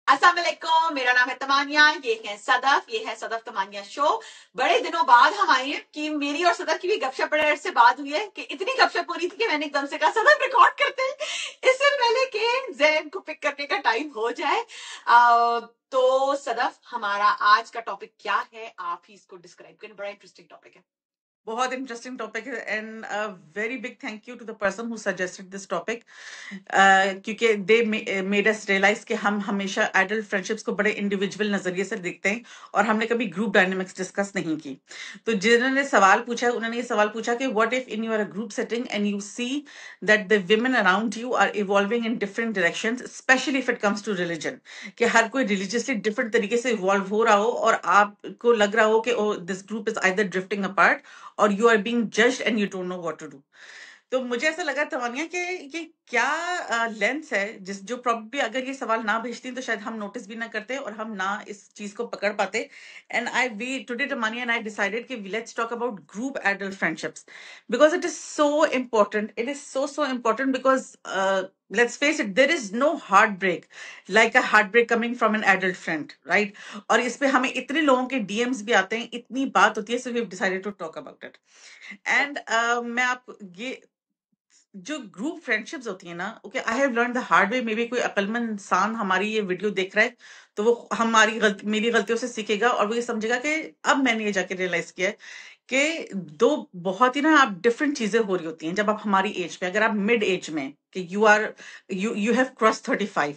अस्सलाम वालेकुम, मेरा नाम है तमानिया, ये है सदफ, ये है सदफ तमानिया शो। बड़े दिनों बाद हम आए हैं कि मेरी और सदफ की भी गपशप बड़े से बात हुई है कि इतनी गपशप हो रही थी कि मैंने एकदम से कहा सदफ रिकॉर्ड करते हैं इससे पहले कि जैन को पिक करने का टाइम हो जाए। तो सदफ, हमारा आज का टॉपिक क्या है, आप ही इसको डिस्क्राइब करें। बड़ा इंटरेस्टिंग टॉपिक है। बहुत इंटरेस्टिंग टॉपिक है and very big thank you to the person who suggested this topic, क्योंकि दे मेड अस रियलाइज कि हम हमेशा एडल्ट फ्रेंडशिप्स को बड़े इंडिविजुअल नजरिए से देखते हैं और हमने कभी ग्रुप डायनेमिक्स डिस्कस नहीं की। तो जिन्होंने सवाल पूछा है उन्होंने ये सवाल पूछा कि what if in your group setting and you see that the women around you are evolving in different directions, especially if it comes to religion, कि हर कोई रिलीजियसली डिफरेंट तरीके से इवॉल्व हो रहा हो और आपको लग रहा हो कि this group is either drifting apart or you are being judged and you don't know what to do. तो मुझे ऐसा लगा तवानिया कि ये क्या लेंस है जिस जो प्रॉब्लली अगर ये सवाल ना भेजती तो शायद हम नोटिस भी ना करते और हम ना इस चीज को पकड़ पाते। एंड आई वी टुडे तमानिया एंड आई डिसाइडेड कि let's talk about group adult friendships because it is so important. It is so important because let's face it, there is no heartbreak like a heartbreak coming from an adult friend, right? और इस पे हमें इतने लोगों के DMs भी आते हैं, इतनी बात होती है, so we've decided to talk about it. And मैं आप ये जो ग्रुप फ्रेंडशिप्स होती है ना, okay, I have learn the hard way. May be कोई अक्लमंद इंसान हमारी ये वीडियो देख रहा है तो वो मेरी गलतियों से सीखेगा और वो ये समझेगा कि अब मैंने ये जाके रियलाइज किया है कि दो बहुत ही ना आप डिफरेंट चीजें हो रही होती हैं जब आप हमारी एज पे, अगर आप मिड एज में कि यू हैव क्रॉस 35।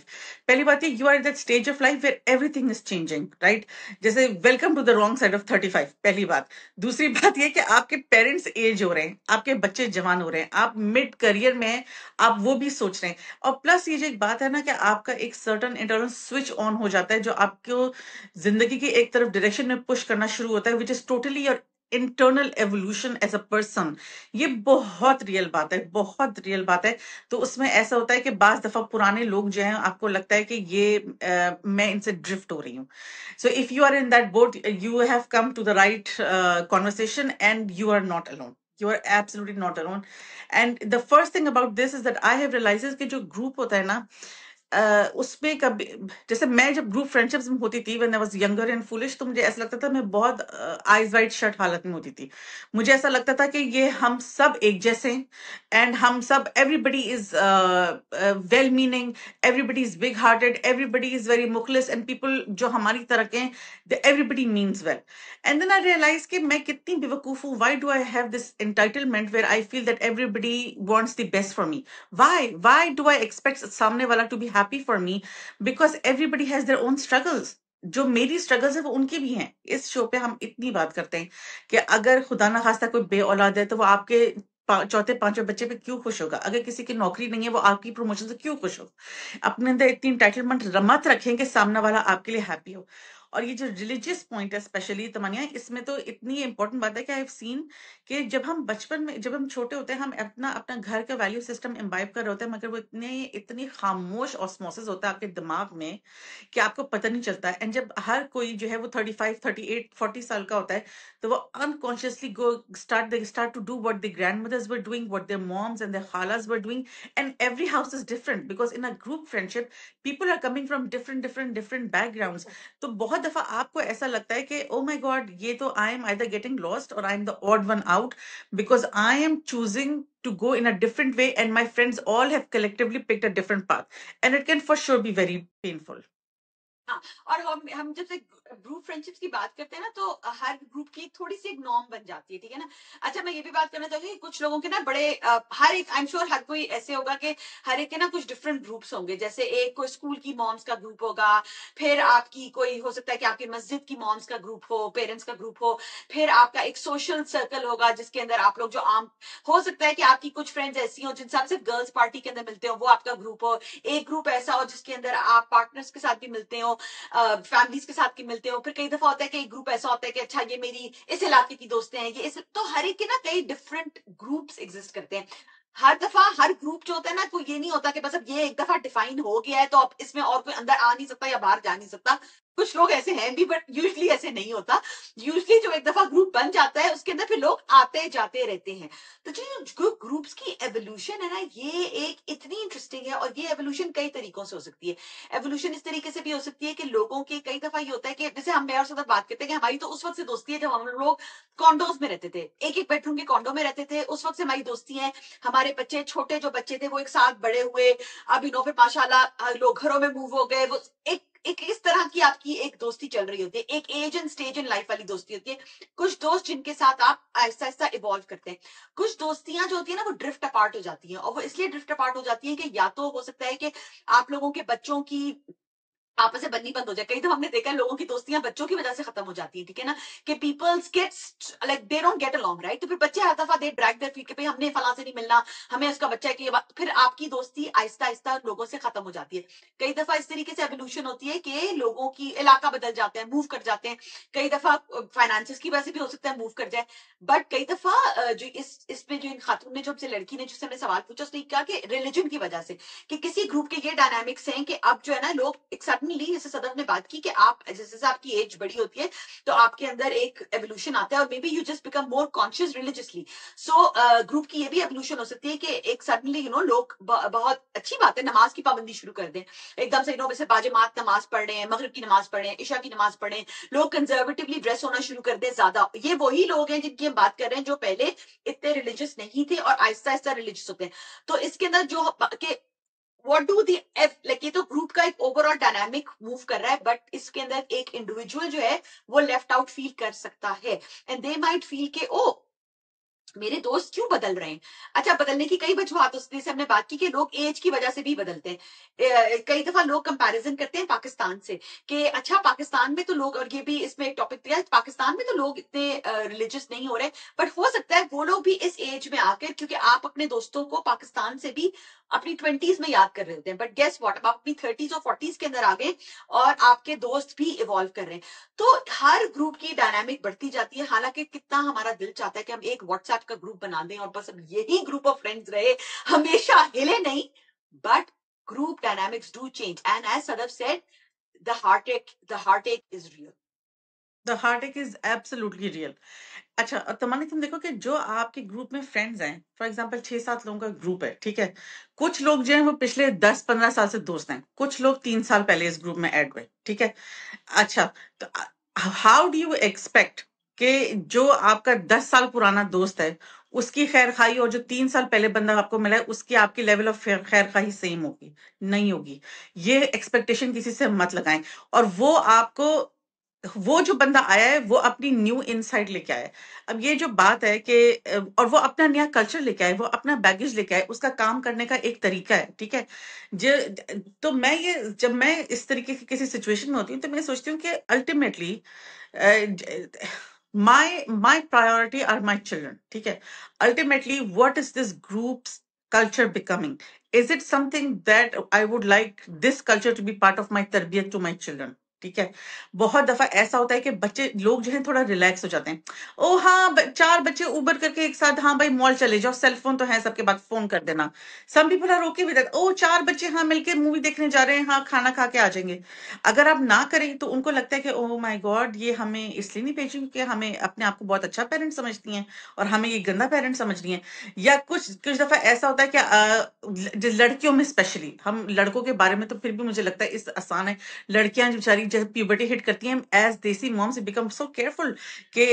पहली बात ये, you are that stage of life where everything is changing, right? जैसे welcome to the wrong side of 35, पहली बात। दूसरी बात ये कि आपके पेरेंट्स एज हो रहे हैं, आपके बच्चे जवान हो रहे हैं, आप मिड करियर में हैं, आप वो भी सोच रहे हैं। और प्लस ये जो एक बात है ना कि आपका एक सर्टन इंटरनल स्विच ऑन हो जाता है जो आपको जिंदगी की एक तरफ डायरेक्शन में पुश करना शुरू होता है, which is totally your internal evolution as a person. ये बहुत रियल बात है, बहुत रियल बात है। तो उसमें ऐसा होता है कि बाज दफा पुराने लोग जो हैं आपको लगता है कि ये मैं इनसे ड्रिफ्ट हो रही हूँ। So if you are in that boat, you have come to the right conversation and you are not alone. You are absolutely not alone. And the first thing about this is that I have realized is कि जो group होता है ना, उसमें कभी, जैसे मैं जब ग्रुप फ्रेंडशिप्स में होती थी when I was younger and foolish, तो मुझे ऐसा लगता था मैं बहुत आइज वाइड शट हालत में होती थी। मुझे ऐसा लगता था कि ये हम सब एक जैसे हैं एंड हम सब, everybody is well meaning, everybody is big hearted, everybody is very Mukhlis, and people जो हमारी तरह के हैं, everybody means well. And then I realized कि मैं कितनी बेवकूफ हूँ. Why do I have this entitlement where I feel that everybody wants the best for me? Why do I expect सामने वाला to be happy for me? Because everybody has their own struggles. जो मेरी struggles है वो उनकी भी हैं। इस शो पे हम इतनी बात करते हैं कि अगर खुदा ना खास्ता कोई बे औलाद है तो वो आपके चौथे पांचवें बच्चे पे क्यों खुश होगा? अगर किसी की नौकरी नहीं है वो आपकी प्रमोशन से क्यों खुश होगा? अपने अंदर इतनी इंटाइटलमेंट मत रखें कि सामने वाला आपके लिए हैप्पी हो। और ये जो रिलीजियस पॉइंट है स्पेशली तमनिया, इसमें तो इतनी इंपॉर्टेंट बात है कि आई हैव सीन कि जब हम बचपन में, जब हम छोटे होते हैं, हम अपना अपना घर का वैल्यू सिस्टम इम्बाइब कर रहे होते हैं, मगर वो इतनी खामोश ऑस्मोसिस होता है आपके दिमाग में कि आपको पता नहीं चलता है। एंड जब हर कोई जो है वो 35, 38, 40 साल का होता है तो वो unconsciously they start to do what their grandmothers were doing, what their moms and their khalas were doing. And every house is different because in a group friendship people are coming from different backgrounds. तो बहुत दफा आपको ऐसा लगता है कि oh my god, ये तो I am either getting lost or I am the odd one out because I am choosing to go in a different way and my friends all have collectively picked a different path, and it can for sure be very painful. हाँ, और हम जब से group friendships की बात करते हैं ना, तो हर ग्रुप की थोड़ी सी एक नॉर्म बन जाती है, ठीक है ना? अच्छा, मैं ये भी बात करना चाहूंगी कि कुछ लोगों के ना बड़े हर एक, आई एम श्योर हर कोई ऐसे होगा कि हर एक के ना कुछ डिफरेंट ग्रुप्स होंगे। जैसे एक कोई स्कूल की मॉम्स का ग्रुप होगा, फिर आपकी कोई हो सकता है कि आपकी मस्जिद की मॉम्स का ग्रुप हो, पेरेंट्स का ग्रुप हो, फिर आपका एक सोशल सर्कल होगा जिसके अंदर आप लोग जो आम, हो सकता है कि आपकी कुछ फ्रेंड्स ऐसी हो जिनसे आप सिर्फ गर्ल्स पार्टी के अंदर मिलते हो, वो आपका ग्रुप हो। एक ग्रुप ऐसा हो जिसके अंदर आप पार्टनर्स के साथ भी मिलते हो, फैमिलीज के साथ की मिलते हो। फिर कई दफा होता है कि एक ग्रुप ऐसा होता है कि अच्छा ये मेरी इस इलाके की दोस्तें हैं, ये इस, तो हर एक के ना कई डिफरेंट ग्रुप्स एग्जिस्ट करते हैं। हर दफा हर ग्रुप जो होता है ना, कोई ये नहीं होता कि बस अब ये एक दफा डिफाइन हो गया है तो अब इसमें और कोई अंदर आ नहीं सकता या बाहर जा नहीं सकता। कुछ लोग ऐसे हैं भी, बट यूजली ऐसे नहीं होता। यूजली जो एक दफा ग्रुप बन जाता है उसके अंदर फिर लोग आते जाते रहते हैं। तो जो ग्रुप्स की एवोल्यूशन है ना, ये एक इतनी इंटरेस्टिंग है, और ये एवोल्यूशन कई तरीकों से हो सकती है। एवोल्यूशन इस तरीके से भी हो सकती है कि लोगों के कई दफा ये होता है कि जैसे हम मैं और सदा बात करते हैं कि हमारी तो उस वक्त से दोस्ती है जब हम लोग कॉन्डोज में रहते थे, एक एक बेडरूम के कॉन्डो में रहते थे, उस वक्त से हमारी दोस्ती है। हमारे बच्चे छोटे जो बच्चे थे वो एक साथ बड़े हुए, अब फिर माशाल्लाह लोग घरों में मूव हो गए। वो एक एक इस तरह की आपकी एक दोस्ती चल रही होती है, एक age and stage in life वाली दोस्ती होती है। कुछ दोस्त जिनके साथ आप आहिस्ता आहिस्ता इवॉल्व करते हैं। कुछ दोस्तियां जो होती है ना वो ड्रिफ्ट अपार्ट हो जाती हैं, और वो इसलिए ड्रिफ्ट अपार्ट हो जाती है कि या तो हो सकता है कि आप लोगों के बच्चों की आपस में बननी बंद हो जाए। कई तो हमने देखा है लोगों की दोस्तियां बच्चों की वजह से खत्म हो जाती है, ठीक है ना, कि peoples gets like they don't get along, right. तो फिर बच्चे हर दफा दे ड्रैग देयर फीट कि भाई हमने फला से नहीं मिलना, हमें उसका बच्चा है कि फिर आपकी दोस्ती आहिस्ता आहिस्ता लोगों से खत्म हो जाती है। कई दफा इस तरीके से एवोल्यूशन होती है कि लोगों की इलाका बदल जाते हैं, मूव कर जाते हैं। कई दफा फाइनेंसिस की वजह से भी हो सकता है मूव कर जाए। बट कई दफा जो इसमें जो इन खातून ने, जो हमसे लड़की ने जिससे हमने सवाल पूछा, उसने कहा कि रिलीजन की वजह से, कि किसी ग्रुप के ये डायनामिक्स हैं कि अब जो है ना लोग एक सडनली, जैसे सदर ने बात की कि आप जैसे जैसे आपकी एज बड़ी होती है तो आपके अंदर एक एवोल्यूशन आता है, और may be you just become more conscious religiously. So group की ये भी एवोल्यूशन हो सकती है कि एक सडनली लोग बहुत अच्छी बात है नमाज की पाबंदी शुरू कर दें एकदम से, वैसे बाजमात नमाज पढ़ रहे हैं, मगरिब की नमाज पढ़ रहे हैं, इशा की नमाज पढ़ रहे हैं, लोग कंजर्वेटिवली ड्रेस होना शुरू कर दें ज्यादा। ये वही लोग हैं जिनकी हम बात कर रहे हैं जो पहले इतने रिलीजियस नहीं थे और आहिस्ता आहिस्ता रिलीजियस होते हैं। तो इसके अंदर जो कि what do the F, like ये तो ग्रुप का एक ओवरऑल डायनामिक मूव कर रहा है, बट इसके अंदर एक इंडिविजुअल जो है वो लेफ्ट आउट फील कर सकता है, एंड दे माइट फील के ओ मेरे दोस्त क्यों बदल रहे हैं। अच्छा, बदलने की कई वजूहत होती है, हमने बात की कि लोग एज की वजह से भी बदलते हैं। कई दफा लोग कंपैरिजन करते हैं पाकिस्तान से कि अच्छा पाकिस्तान में तो लोग, और ये भी इसमें एक टॉपिक दिया, पाकिस्तान में तो लोग इतने रिलीजियस नहीं हो रहे, बट हो सकता है वो लोग भी इस एज में आकर, क्योंकि आप अपने दोस्तों को पाकिस्तान से भी अपनी 20s में याद कर रहे होते हैं, बट गेस व्हाट, आप अपनी 30s और 40s के अंदर आ गए और आपके दोस्त भी इवॉल्व कर रहे हैं। तो हर ग्रुप की डायनामिक बढ़ती जाती है। हालांकि कितना हमारा दिल चाहता है कि हम एक व्हाट्सएप का ग्रुप बना दें और बस अब यही ग्रुप ऑफ फ्रेंड्स रहे, हमेशा हिले नहीं, but group dynamics do change, and as Sadaf said, the heartache is real. The heartache is absolutely real. अच्छा, तमन्नी तुम देखो कि जो आपके ग्रुप में फ्रेंड्स हैं, फॉर एग्जांपल 6-7 लोगों का ग्रुप है, ठीक है। कुछ लोग जो हैं वो पिछले 10-15 साल से दोस्त हैं, कुछ लोग 3 साल पहले इस ग्रुप में ऐड हुए, ठीक है। अच्छा, तो हाउ डू यू एक्सपेक्ट कि जो आपका 10 साल पुराना दोस्त है उसकी खैर खाई और जो 3 साल पहले बंदा आपको मिला है उसकी आपकी लेवल ऑफ खैर खाई सेम होगी? नहीं होगी। ये एक्सपेक्टेशन किसी से मत लगाएं। और वो आपको, वो जो बंदा आया है वो अपनी न्यू इनसाइट लेके आया है। अब ये जो बात है कि और वो अपना नया कल्चर लेके आए, वो अपना बैगेज लेके आए, उसका काम करने का एक तरीका है, ठीक है। जो तो मैं ये, जब मैं इस तरीके की किसी सिचुएशन में होती हूँ तो मैं सोचती हूँ कि ultimately my priority are my children, ठीक है। Ultimately, what is this group's culture becoming? Is it something that I would like this culture to be part of my tarbiyat to my children? ठीक है। बहुत दफा ऐसा होता है कि बच्चे लोग जो है थोड़ा रिलैक्स हो जाते हैं। ओ हाँ, 4 बच्चे उबर करके एक साथ, हाँ भाई मॉल चले जाओ, सेल फोन तो है सबके पास, फोन कर देना। Some people are okay with that. ओ 4 बच्चे हाँ मिलके मूवी देखने जा रहे हैं, हाँ खाना खा के आ जाएंगे। अगर आप ना करें तो उनको लगता है कि ओह माय गॉड, ये हमें इसलिए नहीं भेजी क्योंकि हमें अपने आप को बहुत अच्छा पेरेंट समझती हैं और हमें ये गंदा पेरेंट समझ रही हैं। या कुछ कुछ दफा ऐसा होता है कि लड़कियों में स्पेशली, हम लड़कों के बारे में तो फिर भी मुझे लगता है इस आसान है। लड़कियां बेचारी जब प्यूबर्टी हिट करती हैं, एज देसी मॉम्स बिकम सो केयरफुल कि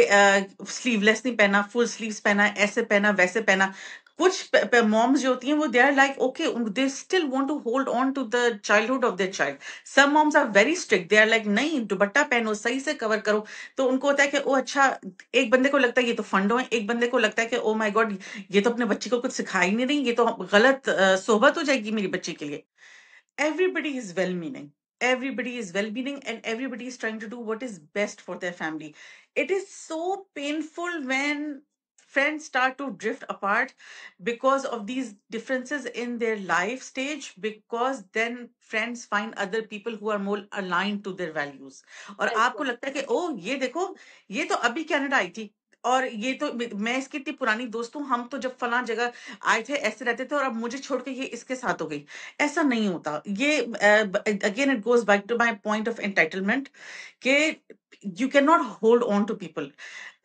स्लीवलेस नहीं पहना, फुल स्लीव्स पहना, ऐसे पहना वैसे पहना। कुछ मॉम्स जो होती हैं वो they are like okay, they still want to hold on to the childhood of their child. Some moms are very strict, they are like नहीं, दुपट्टा पहनो, सही से कवर करो। तो उनको होता है कि ओ अच्छा, एक बंदे को लगता है ये तो फंडो है, एक बंदे को लगता है कि ओ माय गॉड, ये तो अपने बच्चे को कुछ सिखा ही नहीं रही, ये तो गलत सोहबत हो जाएगी मेरी बच्ची के लिए। Everybody is well meaning. Everybody is well meaning and everybody is trying to do what is best for their family. It is so painful when friends start to drift apart because of these differences in their life stage, because then friends find other people who are more aligned to their values. और आपको लगता है कि ओ ये देखो, ये तो अभी कनाडा आई थी, और ये तो मैं इसकी इतनी पुरानी दोस्त हूँ, हम तो जब फलां जगह आए थे ऐसे रहते थे और अब मुझे छोड़ के ये इसके साथ हो गई। ऐसा नहीं होता। ये again it goes back to my point of entitlement कि you can not hold on to people.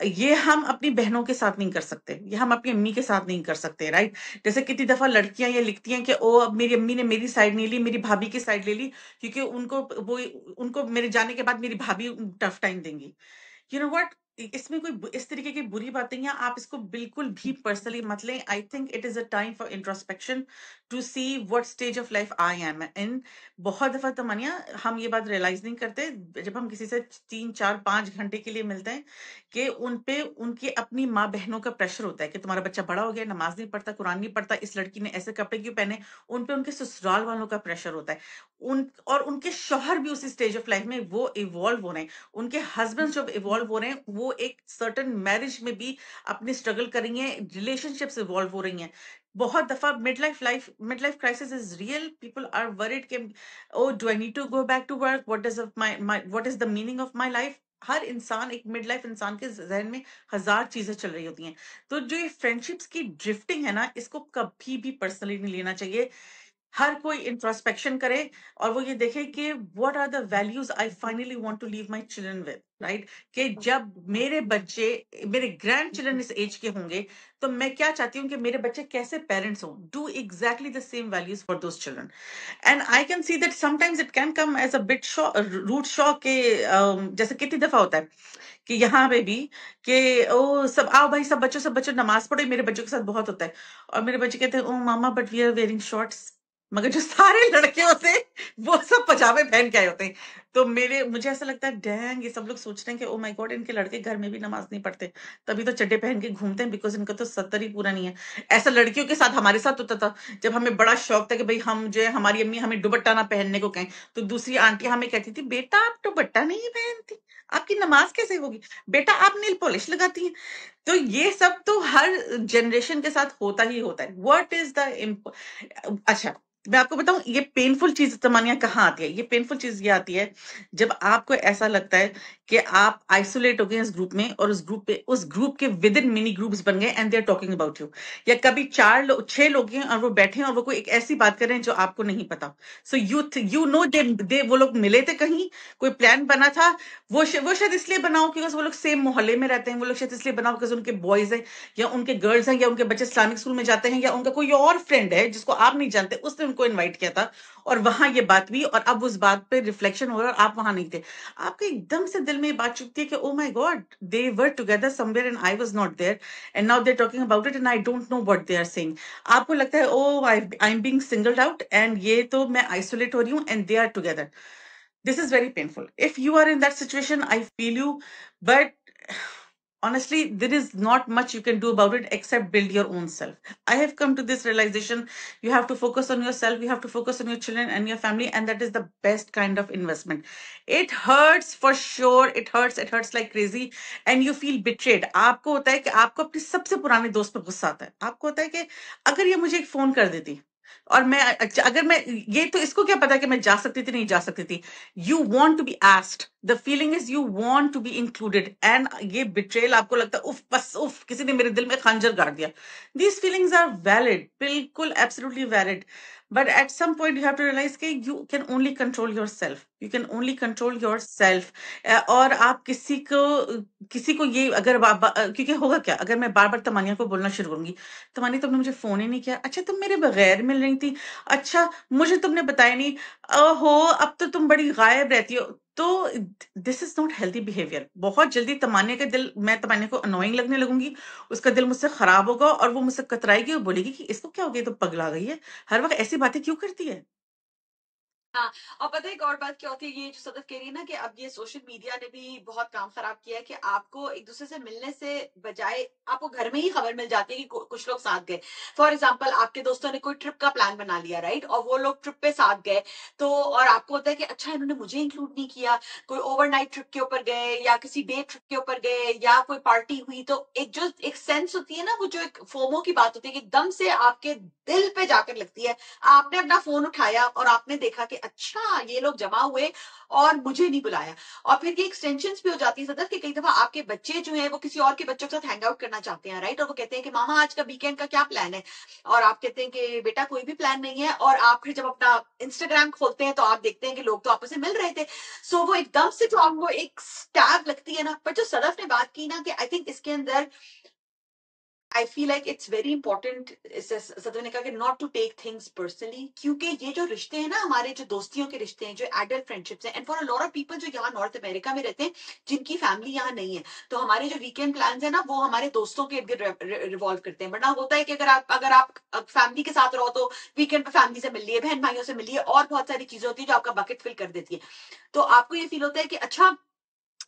ये हम अपनी बहनों के साथ नहीं कर सकते, ये हम अपनी अम्मी के साथ नहीं कर सकते, राइट? जैसे कितनी दफा लड़कियां ये लिखती हैं कि ओ अब मेरी अम्मी ने मेरी साइड नहीं ली, मेरी भाभी की साइड ले ली, क्योंकि उनको मेरे जाने के बाद मेरी भाभी टफ टाइम देंगी। यू नो व्हाट, इसमें कोई इस तरीके की बुरी बातें हैं, आप इसको बिल्कुल भी पर्सनली मत लें। I think it is a time for introspection to see what stage of life I am in. बहुत दफा तमन्या हम ये बात रियलाइज नहीं करते जब हम किसी से 3 4 5 घंटे के लिए मिलते हैं कि उन पे उनकी अपनी माँ बहनों का प्रेशर होता है कि तुम्हारा बच्चा बड़ा हो गया, नमाज नहीं पढ़ता, कुरान नहीं पढ़ता, इस लड़की ने ऐसे कपड़े क्यों पहने। उन पे उनके ससुराल वालों का प्रेशर होता है, उनके शौहर भी उसी स्टेज ऑफ लाइफ में वो इवॉल्व हो रहे हैं, उनके हस्बैंड जब इवॉल्व हो रहे हैं, वो एक सर्टन मैरिज में भी अपनी स्ट्रगल कर रही हैं, रिलेशनशिप्स इवॉल्व हो रही हैं। बहुत दफा mid life crisis is real. People are worried कि oh do I need to go back to work, what is the meaning of my life. हर इंसान, एक मिड लाइफ इंसान के जहन में हजार चीजें चल रही होती हैं। तो जो ये फ्रेंडशिप्स की ड्रिफ्टिंग है ना, इसको कभी भी पर्सनली नहीं लेना चाहिए। हर कोई इंट्रोस्पेक्शन करे और वो ये देखे कि what are the values I finally want to leave my children with, right? कि जब मेरे बच्चे, मेरे ग्रैंड चिल्ड्रन इस एज के होंगे, तो मैं क्या चाहती हूँ कि मेरे बच्चे कैसे पेरेंट्स हों, do exactly the same values for those children. And I can see that sometimes it can come as a bit rude shock के जैसे कितनी दफा होता है कि यहाँ पे भी कि ओ सब आओ भाई, सब बच्चों नमाज पढ़ो। मेरे बच्चों के साथ बहुत होता है और मेरे बच्चे कहते हैं oh mama but we are wearing shorts, मगर जो सारे लड़के होते हैं वो सब पजामे पहन के आए होते हैं। तो मुझे ऐसा लगता है डैंग, ये सब लोग सोच रहे हैं कि ओ माय गॉड, इनके लड़के घर में भी नमाज नहीं पढ़ते, तभी तो चड्डे पहन के घूमते हैं, बिकॉज इनका तो 70 ही पूरा नहीं है। ऐसा लड़कियों के साथ हमारे साथ होता था, जब हमें बड़ा शौक था कि भाई हम जो है, हमारी अम्मी हमें दुपट्टा ना पहनने को कहें, तो दूसरी आंटी हमें कहती थी बेटा आप दुपट्टा नहीं पहनती, आपकी नमाज कैसे होगी, बेटा आप नेल पॉलिश लगाती हैं। तो ये सब तो हर जनरेशन के साथ होता ही होता है। व्हाट इज द अच्छा, मैं आपको बताऊं ये पेनफुल चीज तमानिया कहाँ आती है। ये पेनफुल चीज ये आती है जब आपको ऐसा लगता है कि आप आइसोलेट हो गए इस ग्रुप में, और उस ग्रुप के विद इन मिनी ग्रुप्स बन गए and they are talking about you. या कभी 6 लोग हैं और वो बैठे हैं और वो कोई एक ऐसी बात कर रहे हैं जो आपको नहीं पता। सो यू नो दे वो लोग मिले थे कहीं, कोई प्लान बना था, वो शायद इसलिए बनाओ क्योंकि वो लोग सेम मोहल्ले में रहते हैं, वो लोग शायद इसलिए बनाओ बिकॉज उनके बॉयज हैं या उनके गर्ल्स हैं या उनके बच्चे इस्लामिक स्कूल में जाते हैं, या उनका कोई और फ्रेंड है जिसको आप नहीं जानते, उसने उनको इन्वाइट किया था और वहां ये बात हुई और अब उस बात पे रिफ्लेक्शन हो रहा है और आप वहां नहीं थे। आपके एकदम से दिल में ये बात चुभती है कि oh my god, they were together somewhere and I was not there and now they are talking about it and I don't know what they are saying. आपको लगता है oh I am being singled out and ये तो मैं isolate हो रही हूँ and they are together. This is very painful. If you are in that situation, I feel you, but honestly, there is not much you can do about it except build your own self. I have come to this realization: you have to focus on yourself, you have to focus on your children and your family, and that is the best kind of investment. It hurts for sure, it hurts like crazy, and you feel betrayed. आपको होता है कि आपको अपने सबसे पुराने दोस्त पर गुस्सा आता है, आपको होता है कि अगर ये मुझे एक फोन कर देती और मैं अगर मैं ये, तो इसको क्या पता कि मैं जा सकती थी नहीं जा सकती थी। You want to be asked, the feeling is you want to be included, and ये बिट्रेल आपको लगता है उफ बस उफ किसी ने मेरे दिल में खंजर गाड़ दिया। दीज फीलिंग्स आर वैलिड, बिल्कुल absolutely valid, but at some point you have to realize कि you can only control yourself, you can only control yourself। और आप किसी को ये अगर क्योंकि होगा क्या अगर मैं बार बार तमानिया को बोलना शुरू करूंगी, तमानिया तुमने मुझे फोन ही नहीं किया, अच्छा तुम मेरे बगैर मिल रही थी, अच्छा मुझे तुमने बताया नहीं, ओहो अब तो तुम बड़ी गायब रहती हो। तो this is not healthy behaviour. बहुत जल्दी मैं तमानिया को अनोइंग लगने लगूंगी, उसका दिल मुझसे खराब होगा और वो मुझसे कतराएगी और बोलेगी कि इसको क्या हो गया, तो पगला गई है, हर वक्त ऐसी बातें क्यों करती है। हाँ, और पता है एक और बात क्या होती है, ये जो सदफ कह रही है ना कि अब ये सोशल मीडिया ने भी बहुत काम खराब किया है कि आपको एक दूसरे से मिलने से बजाय आपको घर में ही खबर मिल जाती है कि कुछ लोग साथ गए। फॉर एग्जाम्पल आपके दोस्तों ने कोई ट्रिप का प्लान बना लिया, राइट, और वो लोग ट्रिप पे साथ गए, तो और आपको होता है कि अच्छा इन्होंने मुझे इंक्लूड नहीं किया, कोई ओवरनाइट ट्रिप के ऊपर गए या किसी डे ट्रिप के ऊपर गए या कोई पार्टी हुई, तो एक सेंस होती है ना, वो जो एक फोमो की बात होती है कि एकदम से आपके दिल पे जाकर लगती है। आपने अपना फोन उठाया और आपने देखा कि अच्छा ये लोग जमा हुए और मुझे नहीं बुलाया। और फिर ये एक्सटेंशंस भी हो जाती है सदफ कि कई दफा आपके बच्चे जो है वो किसी और के बच्चों के साथ हैंग आउट करना चाहते हैं, राइट, और वो कहते हैं कि मामा आज का वीकेंड का क्या प्लान है, और आप कहते हैं कि बेटा कोई भी प्लान नहीं है, और आप फिर जब अपना इंस्टाग्राम खोलते हैं तो आप देखते हैं कि लोग तो आपस में मिल रहे थे। सो वो एकदम से जो आपको एक स्टैग लगती है ना, पर जो सदफ ने बात की ना कि आई थिंक इसके अंदर I feel like it's very important, सदर ने कहा कि not to take things personally, क्योंकि ये जो रिश्ते हैं ना, हमारे जो दोस्तियों के रिश्ते हैं, जो एडल्ट फ्रेंडशिप्स हैं, and for a lot of people जो यहाँ नॉर्थ अमेरिका में रहते हैं जिनकी फैमिली यहाँ नहीं है, तो हमारे जो वीकेंड प्लान है ना वो हमारे दोस्तों के इर्द गिर्द रिवॉल्व करते हैं। वरना होता है कि अगर आप फैमिली के साथ रहो तो वीकेंड पे फैमिली से मिल लिए, बहन भाइयों से मिलिए, और बहुत सारी चीजें होती है जो आपका बकेट फिल कर देती है। तो आपको ये फील होता है कि अच्छा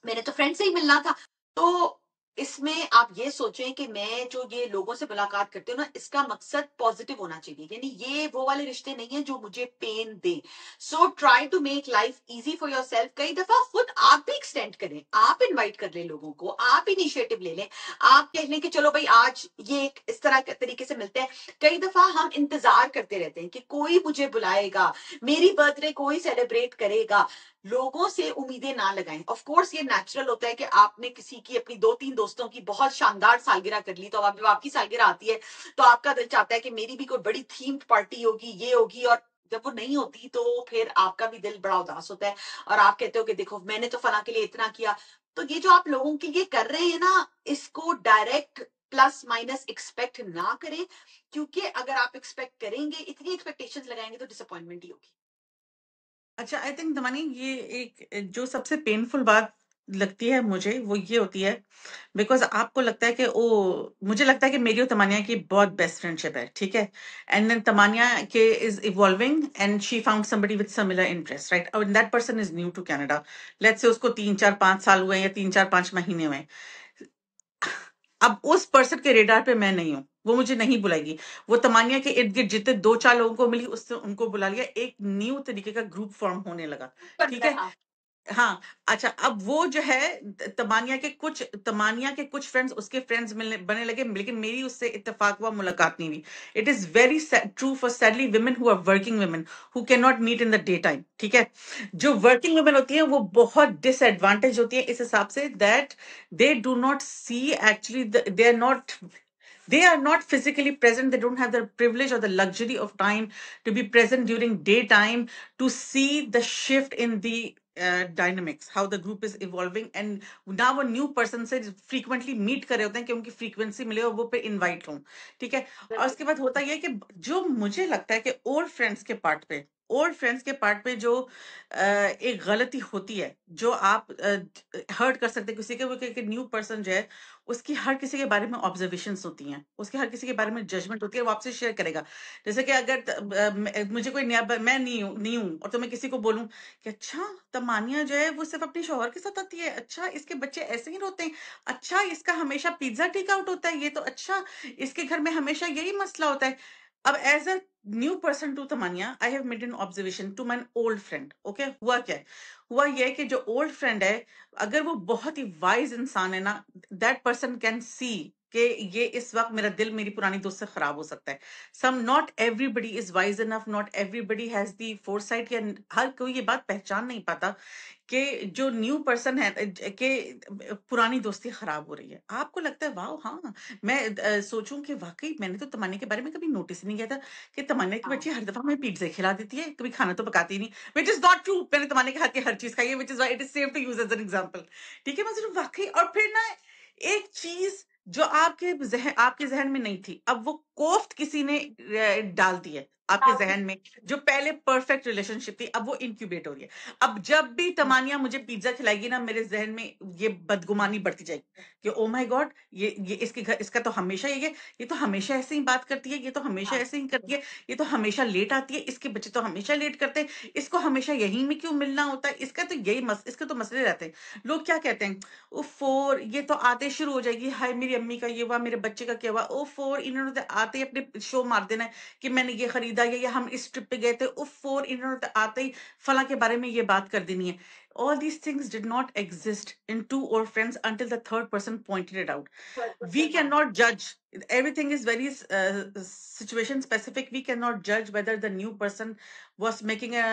मैंने तो फ्रेंड से ही मिलना था। तो इसमें आप ये सोचें कि मैं जो ये लोगों से मुलाकात करती हूँ ना, इसका मकसद पॉजिटिव होना चाहिए, यानी ये वो वाले रिश्ते नहीं है जो मुझे पेन दे। So try to make life easy for yourself. कई दफा खुद आप भी एक्सटेंड करें, आप इनवाइट कर लें लोगों को, आप इनिशिएटिव ले लें, आप कह लें कि चलो भाई आज ये इस तरह के तरीके से मिलते हैं। कई दफा हम इंतजार करते रहते हैं कि कोई मुझे बुलाएगा, मेरी बर्थडे कोई सेलिब्रेट करेगा। लोगों से उम्मीदें ना लगाएं। ऑफ कोर्स ये नेचुरल होता है कि आपने किसी की, अपनी 2-3 दोस्तों की बहुत शानदार सालगिरह कर ली, तो अब जब आपकी सालगिरह आती है तो आपका दिल चाहता है कि मेरी भी कोई बड़ी थीम्ड पार्टी होगी, ये होगी, और जब वो नहीं होती तो फिर आपका भी दिल बड़ा उदास होता है, और आप कहते हो कि देखो मैंने तो फला के लिए इतना किया। तो ये जो आप लोगों के लिए कर रहे हैं ना, इसको डायरेक्ट प्लस माइनस एक्सपेक्ट ना करें, क्योंकि अगर आप एक्सपेक्ट करेंगे, इतनी एक्सपेक्टेशंस लगाएंगे तो डिसअपॉइंटमेंट ही होगी। अच्छा, आई थिंक दमानी ये एक जो सबसे पेनफुल बात लगती है मुझे वो ये होती है, बिकॉज आपको लगता है कि ओ, मुझे लगता है कि मेरी और तमानिया की बहुत बेस्ट फ्रेंडशिप है, ठीक है, एंड देन तमानिया के is evolving and she found somebody with similar interest, right, और that person is new to Canada, let's say उसको 3-4-5 साल हुए या 3-4-5 महीने हुए। अब उस पर्सन के रेडार पे मैं नहीं हूँ, वो मुझे नहीं बुलाएगी। वो तमानिया के इर्द गिर्द जितने 2-4 लोगों को मिली उससे उनको बुला लिया, एक न्यू तरीके का ग्रुप फॉर्म होने लगा, ठीक है। हाँ, हाँ, अच्छा, अब वो जो है तमानिया के कुछ फ्रेंड्स उसके फ्रेंड्स मिलने बने लगे, लेकिन मेरी उससे इत्तेफाक हुआ, मुलाकात नहीं हुई। It is very true for sadly women who are working women who can not meet in the day time, ठीक है। जो वर्किंग वुमेन होती है वो बहुत डिसएडवांटेज होती है इस हिसाब से that they do not see actually, they are not physically present, they don't have the privilege or the luxury of time to be present during daytime to see the shift in the dynamics, how the group is evolving, and now a new person से frequently meet कर रहे होते हैं कि उनकी frequency मिले और वो पे invite हों, ठीक है। और उसके बाद होता ये कि जो मुझे लगता है कि old friends के पार्ट पे जो एक गलती होती है, जो आप हर्ट कर सकते हैं किसी के, वो न्यू पर्सन जो है उसकी हर किसी के बारे में ऑब्जर्वेशंस होती हैं, उसके हर किसी के बारे में जजमेंट होती है, वो आपसे शेयर करेगा। जैसे कि अगर मुझे कोई नया, मैं नहीं हूं और तो मैं किसी को बोलूं कि अच्छा तमानिया जो है वो सिर्फ अपने शौहर के साथ आती है, अच्छा इसके बच्चे ऐसे ही रोते हैं, अच्छा इसका हमेशा पिज्जा टेक आउट होता है, ये तो अच्छा इसके घर में हमेशा यही मसला होता है। अब as a new person to तमानिया I have made an observation to my old friend, okay. हुआ क्या है, हुआ ये कि जो ओल्ड फ्रेंड है, अगर वो बहुत ही वाइज इंसान है ना, दैट पर्सन कैन सी कि ये इस वक्त मेरा दिल मेरी पुरानी दोस्त से खराब हो सकता है। Some, not everybody is wise enough, not everybody has the foresight, या हर कोई ये बात पहचान नहीं पाता कि जो न्यू पर्सन है कि पुरानी दोस्ती खराब हो रही है। आपको लगता है वाह, हाँ, मैं सोचूं कि वाकई मैंने तो तमन्ना के बारे में कभी नोटिस नहीं किया था कि तमन्ना की बच्ची हर दफा हमें पिज्जा खिला देती है, कभी खाना तो पकाती नहीं, विच इज नॉट ट्रू। मैंने तमन्ना के हाथ की हर चीज खाई है, which is why it is safe to use as an example, ठीक है। मैं सोचूं वाकई, और फिर ना एक चीज जो आपके जहन में नहीं थी, अब वो कोफ्त किसी ने डाल दी है आपके जहन में, जो पहले परफेक्ट रिलेशनशिप थी, अब वो इंक्यूबेट हो रही है। अब जब भी तमानिया मुझे पिज्जा खिलाएगी ना, मेरे जहन में ये बदगुमानी बढ़ती जाएगी कि ओ माय गॉड, ये इसके घर, इसका तो हमेशा ये तो हमेशा ऐसे ही बात करती है, ये तो हमेशा ऐसे ही करती है, ये तो हमेशा लेट आती है, इसके बच्चे तो हमेशा लेट करते हैं, इसको हमेशा यहीं में क्यों मिलना होता है, इसका तो इसके तो मसले रहते हैं। लोग क्या कहते हैं, फोर ये तो आते शुरू हो जाएगी, हाय मेरी अम्मी का ये हुआ, मेरे बच्चे का क्या हुआ, ओ फोर इन्होंने तो आते ही अपने शो मार देना है कि मैंने ये खरीदा, या हम इस ट्रिप पे गए थे, उफ फोर इन्होंने तो आते ही फला के बारे में ये बात कर देनी है। All these things did not exist in two old friends until the third person pointed it out. We cannot judge. Everything is very situation specific. We cannot judge whether the new person was making a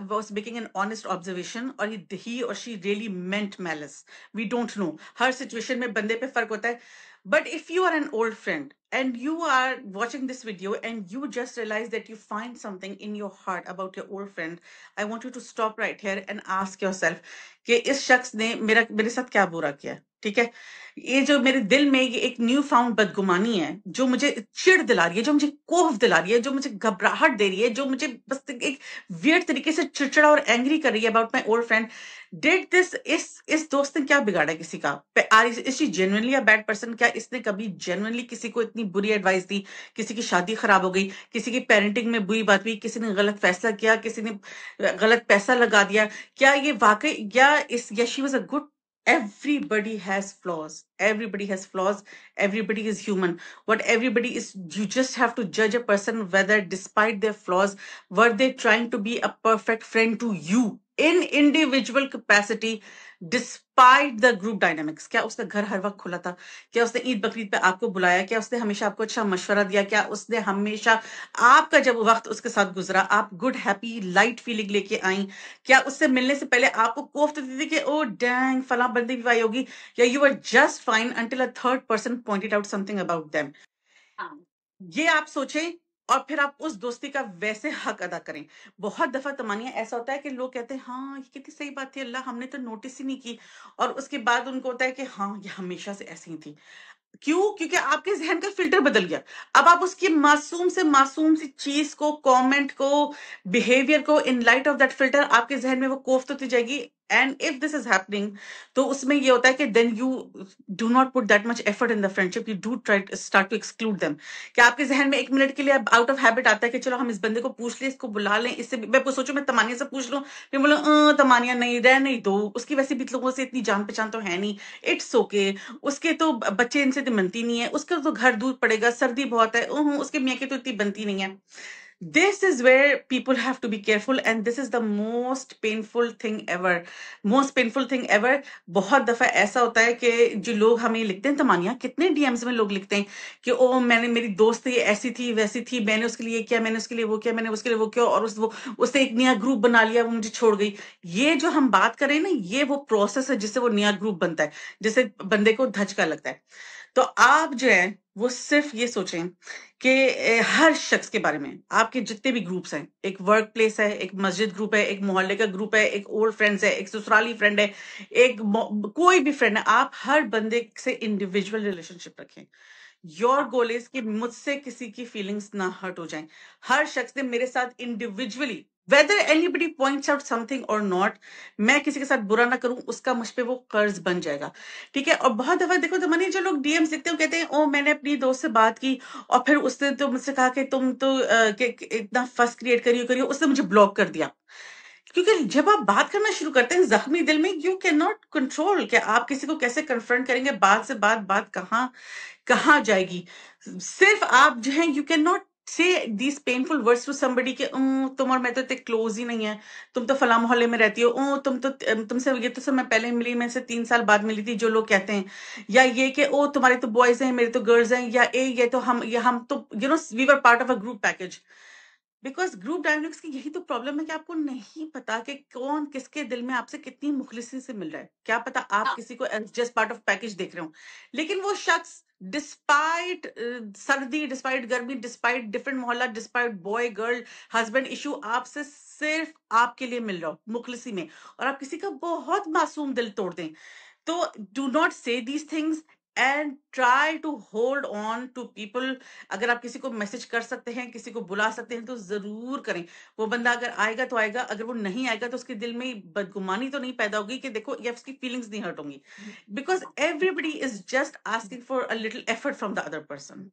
was making an honest observation, और he or she really meant malice. We don't know. Her situation में बंदे पे फर्क होता है. But if you are an old friend and you are watching this video and you just realize that you find something in your heart about your old friend, I want you to stop right here and ask yourself कि इस शख्स ने मेरे साथ क्या बुरा किया. ठीक है, ये जो मेरे दिल में ये एक न्यू फाउंड बदगुमानी है, जो मुझे चिढ़ दिला रही है, जो मुझे कोफ दिला रही है, जो मुझे घबराहट दे रही है, जो मुझे बस एक वियर्ड तरीके से चिड़चिड़ा और एंग्री कर रही है about my old friend. Did this इस दोस्त ने क्या बिगाड़ा किसी का? Is she genuinely a bad person? क्या इसने कभी जेन्युइनली किसी को इतनी बुरी एडवाइस दी? किसी की शादी खराब हो गई, किसी की पेरेंटिंग में बुरी बात हुई, किसी ने गलत फैसला किया, किसी ने गलत पैसा लगा दिया? क्या ये वाकई या she was a good? Everybody has flaws. Everybody has flaws. Everybody is human. What everybody is, you just have to judge a person whether, despite their flaws, were they trying to be a perfect friend to you in individual capacity, despite the group dynamics. क्या उसका घर हर वक्त खुला था? क्या उसने ईद बकरीद पे आपको बुलाया? क्या उसने हमेशा आपको अच्छा मशवरा दिया? क्या उसने हमेशा आपका जब वक्त उसके साथ गुजरा आप गुड हैप्पी लाइट फीलिंग लेके आई? क्या उससे मिलने से पहले आपको कोफ्त दी थी कि ओ डैंग फला बंदे की वाई होगी? या you are just fine until a third person pointed out something about them? हाँ. ये आप सोचें और फिर आप उस दोस्ती का वैसे हक अदा करें. बहुत दफा तमानिया ऐसा होता है कि लोग कहते हैं हाँ ये कितनी सही बात थी, अल्लाह हमने तो नोटिस ही नहीं की, और उसके बाद उनको होता है कि हाँ ये हमेशा से ऐसी ही थी. क्यों? क्योंकि आपके जहन का फिल्टर बदल गया. अब आप उसकी मासूम सी चीज को, कमेंट को, बिहेवियर को, in light of that filter आपके जहन में वो कोफ्त होती जाएगी. And if this is happening, तो उसमें ये होता है कि then you do not put that much effort in the friendship. You do try start to exclude them. कि आपके जहन में एक मिनट के लिए आउट ऑफ हैबिट आता है कि चलो हम इस बंदे को पूछ लें, इसको बुला लें, इससे मैं सोचो मैं तमानिया से पूछ लूं, फिर बोलो तमानिया नहीं रह नहीं दो, उसकी वैसे भी लोगों से इतनी जान पहचान तो है नहीं, इट्स ओके, उसके तो बच्चे इनसे तो बनती नहीं है, उसका तो घर दूर पड़ेगा, सर्दी बहुत है, उसके मियाँ की तो इतनी बनती नहीं है. This is where people have to be careful, and this is the most painful thing ever. Most painful thing ever. बहुत दफा ऐसा होता है कि जो लोग हमें लिखते हैं, तमानिया कितने डीएम्स में लोग लिखते हैं कि ओ मैंने, मेरी दोस्त ये ऐसी थी वैसी थी, मैंने उसके लिए किया, मैंने उसके लिए वो किया, मैंने उसके लिए वो किया, और उसने एक नया ग्रुप बना लिया, वो मुझे छोड़ गई. ये जो हम बात करें ना, ये वो प्रोसेस है जिससे वो नया ग्रुप बनता है, जिससे बंदे को धचका लगता है. तो आप जो है वो सिर्फ ये सोचें कि हर शख्स के बारे में, आपके जितने भी ग्रुप्स हैं, एक वर्क प्लेस है, एक मस्जिद ग्रुप है, एक मोहल्ले का ग्रुप है, एक ओल्ड फ्रेंड्स है, एक ससुराली फ्रेंड है, कोई भी फ्रेंड है, आप हर बंदे से इंडिविजुअल रिलेशनशिप रखें. योर गोल इज कि मुझसे किसी की फीलिंग्स ना हर्ट हो जाएं. हर शख्स ने मेरे साथ individually, whether anybody points out something और नॉट, मैं किसी के साथ बुरा ना करूं, उसका मुझ पे वो कर्ज बन जाएगा. ठीक है. और बहुत दफा देखो तो मनी जो लोग डीएम्स लिखते हो, कहते हैं ओ मैंने अपनी दोस्त से बात की और फिर उसने तो मुझसे कहा कि तुम तो इतना फस क्रिएट करियो, उसने मुझे ब्लॉक कर दिया. क्योंकि जब आप बात करना शुरू करते हैं जख्मी दिल में, यू कैन नॉट कंट्रोल कि आप किसी को कैसे कन्फ्रंट करेंगे. बात से बात कहाँ जाएगी. सिर्फ आप जो है, you can not say these painful words to somebody के तुम और मैं तो इतने क्लोज ही नहीं है, तुम तो फला मोहल्ले में रहती हो, तुमसे ये तो सब मैं पहले मिली, मैं से 3 साल बाद मिली थी, जो लोग कहते हैं. या ये कि ओ तुम्हारे तो बॉयज हैं, मेरे तो गर्ल्स हैं, या ये तो हम तो you know we were part of a group package. Because group dynamics की यही तो प्रॉब्लम है कि आपको नहीं पता कि कौन किसके दिल में आपसे कितनी मुखलिसी से मिल रहा है. क्या पता आप हाँ. किसी को जस्ट पार्ट ऑफ पैकेज देख रहे हो, लेकिन वो शख्स डिस्पाइट सर्दी, डिस्पाइट गर्मी, डिस्पाइट डिफरेंट मोहल्ला, despite boy girl husband issue, आपसे सिर्फ आपके लिए मिल रहा हो मुखलिसी में, और आप किसी का बहुत मासूम दिल तोड़ दें. तो do not say these things and try to hold on to people. अगर आप किसी को मैसेज कर सकते हैं, किसी को बुला सकते हैं, तो जरूर करें. वो बंदा अगर आएगा तो आएगा, अगर वो नहीं आएगा तो उसके दिल में बदगुमानी तो नहीं पैदा होगी कि देखो ये उसकी फीलिंग्स नहीं हर्ट होंगी. Because everybody is just asking for a little effort from the other person.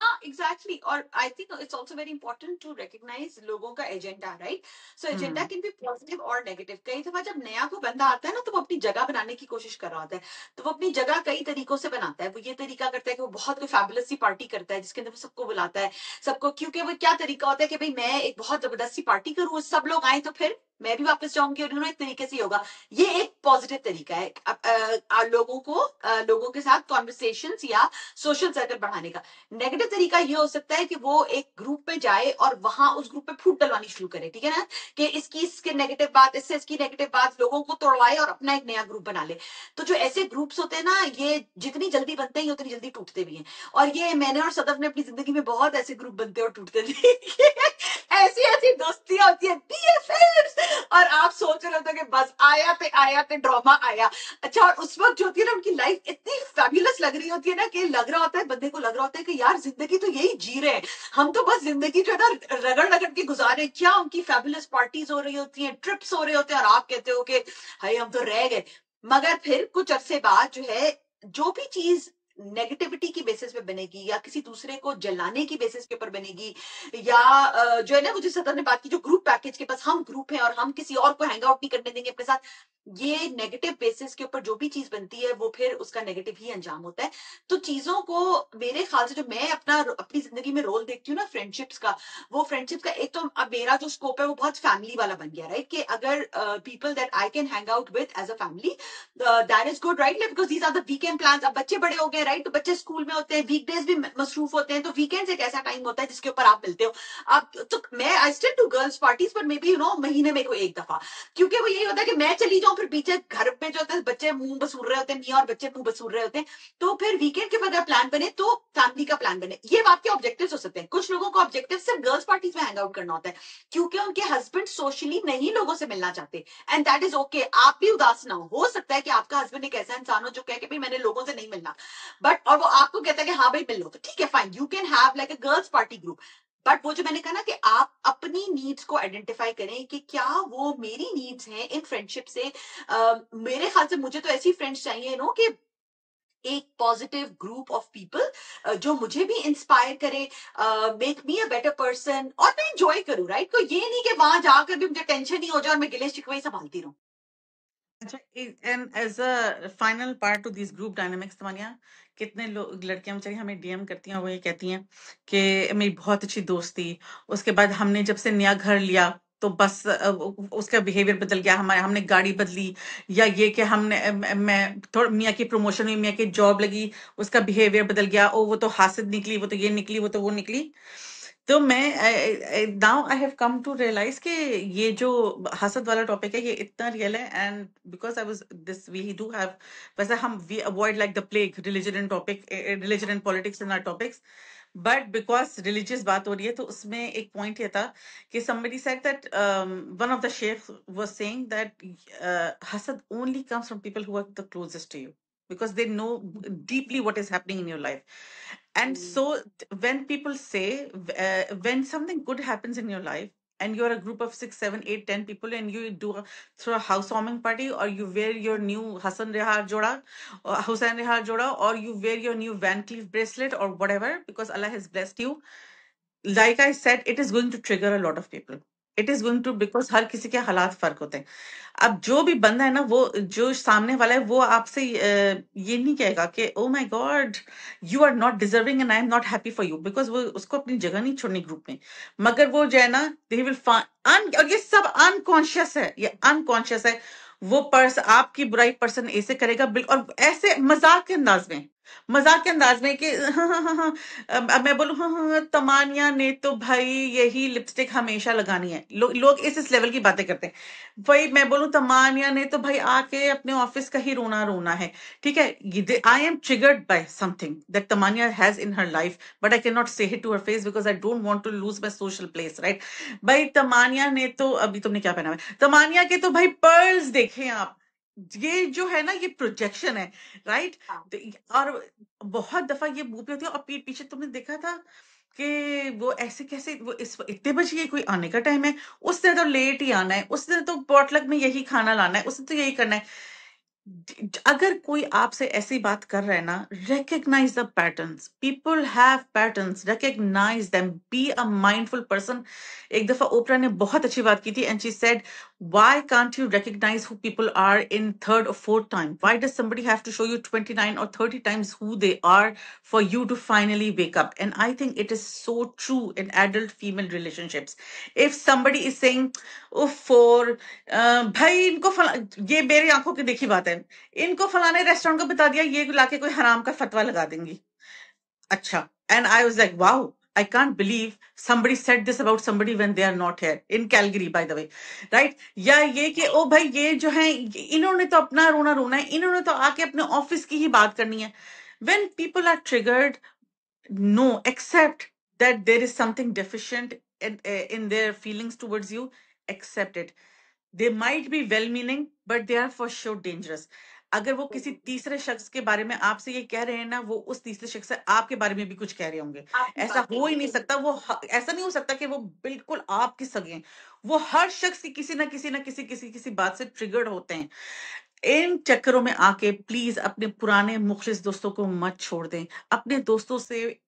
हाँ, एग्जैक्टली. और I think it's also very important to recognise लोगों का agenda, right? So agenda can be positive और negative. कई दफा जब नया कोई बंदा आता है ना, तो वो अपनी जगह बनाने की कोशिश कर रहा होता है. तो वो अपनी जगह कई तरीकों से बनाता है. वो ये तरीका करता है कि वो बहुत कोई फैबुलस सी पार्टी करता है जिसके अंदर वो सबको बुलाता है, सबको. क्योंकि वो क्या तरीका होता है कि भाई मैं एक बहुत जबरदस्त सी पार्टी करूँ, सब लोग आए तो फिर मैं भी वापस जाऊंगी और इस तरीके से ही होगा। ये एक पॉजिटिव तरीका है लोगों के साथ कॉन्वर्सेशंस या सोशल सर्कल बढ़ाने का। नेगेटिव तरीका ये हो सकता है कि वो एक ग्रुप में जाए और वहां उस ग्रुप में फूट डलवानी शुरू करे, ठीक है ना, कि इसकी नेगेटिव बात, इससे इसकी नेगेटिव बात, लोगों को तोड़वाए और अपना एक नया ग्रुप बना ले। तो जो ऐसे ग्रुप्स होते हैं ना, ये जितनी जल्दी बनते हैं उतनी जल्दी टूटते भी हैं। और ये मैंने और सदफ ने अपनी जिंदगी में बहुत ऐसे ग्रुप बनते और टूटते थे। ऐसी ऐसी दोस्तियां होती है, BFFs, और आप सोच रहे होते हो कि बस आया ते ड्रामा आया। अच्छा, और उस वक्त जो होती है ना, उनकी लाइफ इतनी फैबुलस लग रही होती है ना, कि लग रहा होता है, बंदे को लग रहा होता है कि यार जिंदगी तो यही जी रहे हैं, हम तो बस जिंदगी जो है ना रगड़ रगड़ के गुजारे। क्या उनकी फैबुलस पार्टीज हो रही होती हैं, ट्रिप्स हो रहे होते हैं, और आप कहते हो कि हाय हम तो रह गए। मगर फिर कुछ अरसे बाद जो है, जो भी चीज नेगेटिविटी की बेसिस पे बनेगी या किसी दूसरे को जलाने की बेसिस के ऊपर बनेगी, या जो है ना, मुझे सदर ने बात की, जो ग्रुप पैकेज के पास हम ग्रुप हैं और हम किसी और को हैंग आउट नहीं करने देंगे अपने साथ, ये नेगेटिव बेसिस के ऊपर जो भी चीज बनती है वो फिर उसका नेगेटिव ही अंजाम होता है। तो चीजों को, मेरे ख्याल से जो मैं अपनी जिंदगी में रोल देखती हूँ ना फ्रेंडशिप्स का, वो फ्रेंडशिप्स का एक तो अब मेरा जो स्कोप है वो बहुत फैमिली वाला बन गया, राइट, कि अगर people that I can hang out with as a family, that is good, right, because these are the weekend plans. अब बच्चे बड़े हो गए, राइट, तो बच्चे स्कूल में होते हैं, वीकडेज भी मसरूफ होते हैं, तो वीकेंड एक ऐसा टाइम होता है जिसके ऊपर आप मिलते हो। अब तो मैं I still do girls parties, पर मे बी महीने में कोई एक दफा, क्योंकि वो यही होता है कि मैं चली जाऊं, फिर पीछे घर पे जो होते हैं बच्चे मुंह बसूर रहे होते हैं, मियाँ और बच्चे मुंह बसूर रहे होते हैं। तो फिर वीकेंड के बगैर प्लान बने तो फैमिली का प्लान बने। ये आपके ऑब्जेक्टिव्स हो सकते हैं। कुछ लोगों का ऑब्जेक्टिव सिर्फ गर्ल्स पार्टीज में हैंग आउट करना होता है, क्योंकि उनके हस्बैंड सोशली नहीं लोगों से मिलना चाहते, एंड दैट इज ओके। आप भी उदास ना हो सकता है कि आपका हस्बैंड एक ऐसा इंसान हो जो कहे कि भाई मैंने लोगों से नहीं मिलना, बट और वो आपको कहता है कि हाँ भाई मिल लो, तो ठीक है, fine, you can have like a girls party group. But वो जो मैंने कहा ना, कि आप अपनी नीड्स को आइडेंटिफाई करें कि क्या वो मेरी नीड्स हैं इन फ्रेंडशिप से। मेरे ख्याल से मुझे तो ऐसी फ्रेंड्स चाहिए कि एक पॉजिटिव ग्रुप ऑफ पीपल जो मुझे भी इंस्पायर करे, make me a better person, और मैं इंजॉय करूं, राइट। तो ये नहीं कि वहां जाकर भी मुझे टेंशन ही हो जाए और मैं गिले शिकवे ही संभालती रहूं। अच्छा, and as a final part to this group dynamics, तमानिया, कितने लोग लड़कियां बेचारी हमें डीएम करती हैं, वो ये कहती हैं कि मेरी बहुत अच्छी दोस्त थी, उसके बाद हमने जब से नया घर लिया तो बस उसका बिहेवियर बदल गया, हमने गाड़ी बदली, या ये कि हमने मैं थोड़ा मियाँ की प्रमोशन हुई, मियाँ की जॉब लगी, उसका बिहेवियर बदल गया, ओ वो तो हासिद निकली, वो तो ये निकली, वो तो वो निकली। तो मैं now I have come to realise कि ये जो हसद वाला टॉपिक है ये इतना रियल है, and because I was this we do have, वैसे हम we avoid like the plague religion and topic, religion and politics in our topics, but because religious बात हो रही है तो उसमें एक पॉइंट ये था कि somebody said that one of the sheikhs was saying that hasad only comes from people who are the closest to you, because they know deeply what is happening in your life. And so when people say when something good happens in your life and you're a group of 6, 7, 8, 10 people and you do through a housewarming party, or you wear your new Hassan Rehar Joda or Hussain Rehar Joda, or you wear your new Van Cleef bracelet or whatever, because Allah has blessed you, like I said, it is going to trigger a lot of people. It is going to, because हर किसी के हालात फर्क होते हैं। अब जो भी बंदा है ना, वो जो सामने वाला है वो आपसे ये नहीं कहेगा कि oh my god you are not deserving and I am not happy for you, because वो उसको अपनी जगह नहीं छोड़नी ग्रुप में। मगर वो जो है ना, दे विल फाइंड, और ये सब अनकॉन्शियस है, ये अनकॉन्शियस है। वो आपकी बुराई पर्सन ऐसे करेगा, और ऐसे मजाक के अंदाज में कि हाँ हाँ हाँ हाँ, अब मैं बोलूं हाँ हाँ हाँ, तमानिया ने तो भाई यही लिपस्टिक हमेशा लगानी है, लोग इस लेवल की बातें करते हैं। वही मैं बोलूं तमानिया ने तो भाई आके अपने ऑफिस का ही रोना रोना है, ठीक है। I am triggered by something that तमानिया has in her life, but I can not say it to her face because I don't want to lose my social place, right. भाई तमानिया ने तो, अभी तुमने क्या पहना है, तमानिया के तो भाई पर्ल्स देखें आप, ये जो है ना ये प्रोजेक्शन है, राइट। और बहुत दफा ये मुंह पे होती है, और पीठ पीछे तुमने देखा था कि वो ऐसे कैसे, वो इतने बजे ये कोई आने का टाइम है, उसने तो लेट ही आना है, उसने तो पॉटलक में यही खाना लाना है, उसने तो यही करना है। अगर कोई आपसे ऐसी बात कर रहा है ना, recognize the patterns. People have patterns. Recognize them. Be a mindful person. एक दफा ओपरा ने बहुत अच्छी बात की थी, and she said, why can't you recognize who people are in third or fourth time? Why does somebody have to show you 29 or 30 times who they are for you to finally wake up? And I think it is so true in adult female relationships. If somebody is saying, oh, for भाई इनको ये मेरी आंखों की देखी बात है, इनको फलाने रेस्टोरेंट को बता दिया, ये लाके कोई हराम का फतवा लगा देंगी। अच्छा, and I was like, wow, I can't believe somebody said this about somebody when they are not here in Calgary, by the way, right? या ये कि ओ भाई ये जो है इन्होंने तो अपना रोना रोना है, इन्होंने तो आके अपने ऑफिस की ही बात करनी है। When people are triggered, no, accept that there is something deficient in their feelings towards you. Accept it. They might be well meaning, but they are for sure dangerous. अगर वो किसी तीसरे शख्स के बारे में आपसे ये कह रहे हैं ना, वो उस तीसरे शख्स से आपके बारे में भी कुछ कह रहे होंगे। आपकी ऐसा बात हो ही नहीं सकता, ऐसा नहीं हो सकता कि वो बिल्कुल आपके सगे हैं। वो हर शख्स की किसी ना किसी बात से ट्रिगर्ड होते हैं। इन चक्करों में आके प्लीज अपने पुराने मुखलिस दोस्तों को मत छोड़ दें। अपने दोस्तों से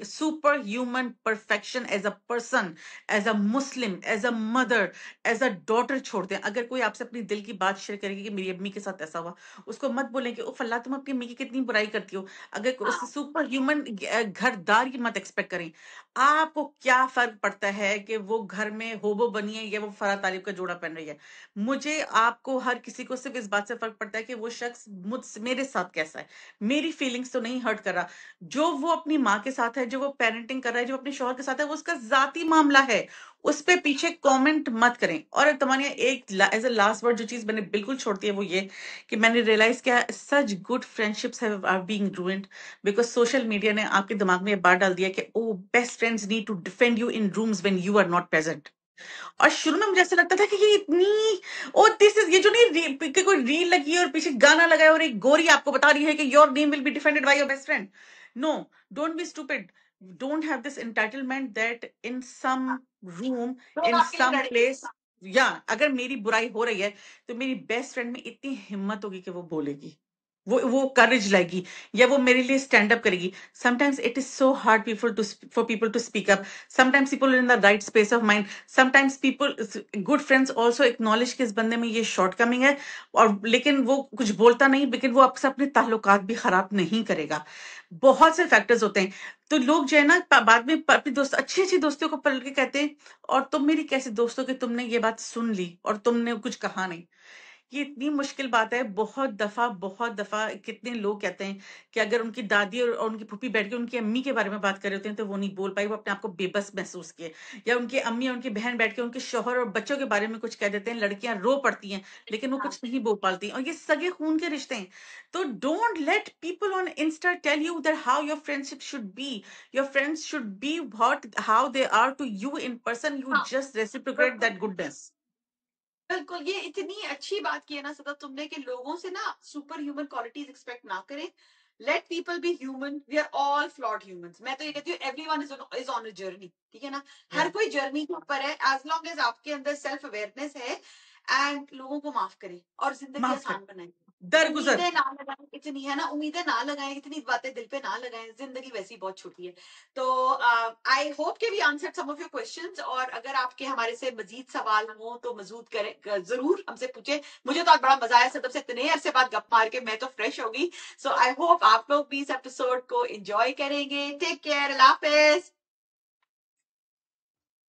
super human perfection as a person, as a Muslim, as a mother, as a daughter छोड़ दें। अगर कोई आपसे अपनी दिल की बात शेयर करेगी कि मेरी अम्मी के साथ ऐसा हुआ, उसको मत बोलें कि उफ अल्लाह तुम अपनी अम्मी की कितनी बुराई करती हो। अगर उससे हाँ सुपर ह्यूमन घरदार की मत एक्सपेक्ट करें। आपको क्या फर्क पड़ता है कि वो घर में होबो बनी है या वो फराह तालिब का जोड़ा पहन रही है। मुझे, आपको, हर किसी को सिर्फ इस बात से फर्क पड़ता है कि वो शख्स मेरे साथ कैसा है। मेरी फीलिंग्स तो नहीं हर्ट कर रहा। जो वो अपनी माँ के साथ है, जो वो पेरेंटिंग कर रहा है, जो अपने शौहर के साथ है, वो उसका जाती मामला है। उस पे पीछे कमेंट मत करें। और तमानिया एक एज अ लास्ट वर्ड जो चीज मैंने बिल्कुल छोड़ दी है वो ये कि मैंने रियलाइज किया such good friendships are being ruined because social media ने आपके दिमाग में ये बात डाल दिया कि oh best friends need to defend you in rooms when you are not present. और शुरू में मुझे ऐसा लगता था कि ये इतनी, ओ दिस इज, ये जो नहीं कि कोई रील लगी है और पीछे गाना लगा है और एक गोरी आपको बता रही है कि your name will be defended by your best friend. No, don't be stupid. Don't have this entitlement that in some room, लोग इन आपके लिए सम लड़े। प्लेस, या अगर मेरी बुराई हो रही है तो मेरी बेस्ट फ्रेंड में इतनी हिम्मत होगी कि वो बोलेगी, वो करेज लाएगी, या वो मेरे लिए स्टैंड अप करेगी। Sometimes it is so hard for people to speak up. Sometimes people in the right space of mind. Sometimes people, good friends also acknowledge कि इस बंदे में ये शॉर्ट कमिंग है, और लेकिन वो कुछ बोलता नहीं, लेकिन वो आपसे अपने ताल्लुकात भी खराब नहीं करेगा। बहुत से फैक्टर्स होते हैं। तो लोग जो है ना बाद में अपनी दोस्त, अच्छी अच्छी दोस्तियों को पलट के कहते हैं और तुम मेरी कैसे दोस्तों की, तुमने ये बात सुन ली और तुमने कुछ कहा नहीं। ये इतनी मुश्किल बात है। बहुत दफा कितने लोग कहते हैं कि अगर उनकी दादी और उनकी फूफी बैठ के उनकी अम्मी के बारे में बात कर रहे होते हैं तो वो नहीं बोल पाई, वो अपने आप को बेबस महसूस किए। या उनकी अम्मी और उनकी बहन बैठ के उनके शौहर और बच्चों के बारे में कुछ कह देते हैं, लड़कियां रो पड़ती हैं लेकिन वो हाँ कुछ नहीं बोल पाती, और ये सगे खून के रिश्ते हैं। तो don't let people on Insta tell you that how your friendship should be. Your friends should be what how they are to you in person. You हाँ जस्ट रेसिप्रोकेट बिल्कुल दैट गुडनेस। बिल्कुल, ये इतनी अच्छी बात की है ना सदा तुमने कि लोगों से ना सुपर ह्यूमन क्वालिटीज एक्सपेक्ट ना करें। Let people be human, we are all flawed humans. मैं तो ये कहती हूँ everyone is on a journey, ठीक है ना। हर कोई जर्नी के ऊपर है, एज लॉन्ग एज आपके अंदर सेल्फ अवेयरनेस है एंड लोगों को माफ करें और जिंदगी माफ कर, आसान बनाएं। दरगुजर। उम्मीदें ना लगाएं, इतनी है ना, उम्मीदें ना लगाएं, इतनी बातें दिल पे ना लगाएं, जिंदगी वैसी बहुत छोटी है। तो आई होप के we answered some of your questions, और अगर आपके हमारे से मजीद सवाल हो तो मजूद करें, जरूर हमसे पूछे। मुझे तो आज बड़ा मजा आया, सदब से इतने अरसे बाद गप मार के मैं तो फ्रेश होगी। सो आई होप आप लोग भी इस एपिसोड को एंजॉय करेंगे। टेक केयर, अल्लाह हाफिज।